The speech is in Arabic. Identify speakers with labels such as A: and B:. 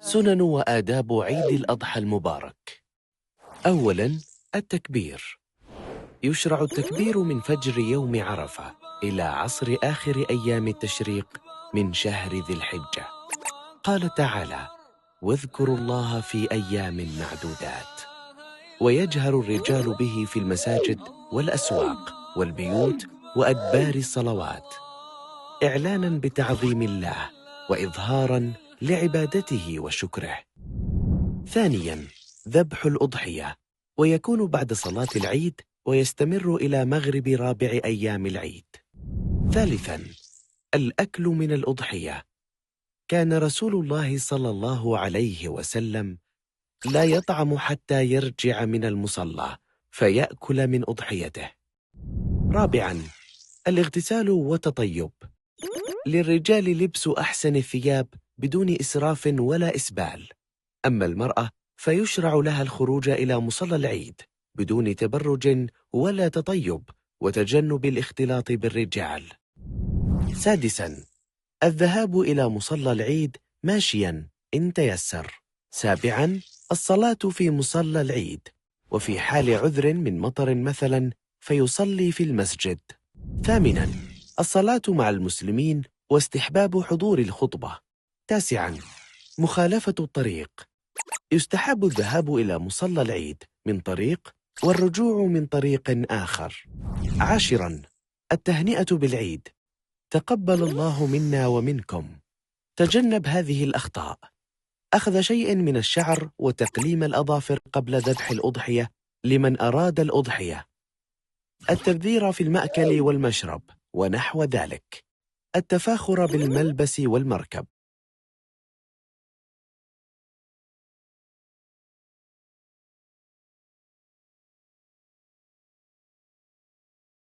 A: سنن وآداب عيد الأضحى المبارك. أولاً، التكبير. يشرع التكبير من فجر يوم عرفة إلى عصر آخر أيام التشريق من شهر ذي الحجة. قال تعالى: واذكروا الله في أيام معدودات. ويجهر الرجال به في المساجد والأسواق والبيوت وأدبار الصلوات، إعلاناً بتعظيم الله وإظهاراً لعبادته وشكره. ثانياً، ذبح الأضحية، ويكون بعد صلاة العيد ويستمر إلى مغرب رابع أيام العيد. ثالثاً، الأكل من الأضحية. كان رسول الله صلى الله عليه وسلم لا يطعم حتى يرجع من المصلى فيأكل من أضحيته. رابعاً، الاغتسال والتطيب. للرجال لبس أحسن الثياب بدون إسراف ولا إسبال، أما المرأة فيشرع لها الخروج إلى مصلى العيد بدون تبرج ولا تطيب وتجنب الاختلاط بالرجال. سادساً، الذهاب إلى مصلى العيد ماشياً إن تيسر. سابعاً، الصلاة في مصلى العيد، وفي حال عذر من مطر مثلاً فيصلي في المسجد. ثامناً، الصلاة مع المسلمين واستحباب حضور الخطبة. تاسعاً، مخالفة الطريق. يستحب الذهاب إلى مصلى العيد من طريق والرجوع من طريق آخر. عاشراً، التهنئة بالعيد. تقبل الله منا ومنكم. تجنب هذه الأخطاء: أخذ شيء من الشعر وتقليم الأظافر قبل ذبح الأضحية لمن أراد الأضحية. التبذير في المأكل والمشرب ونحو ذلك. التفاخر بالملبس والمركب.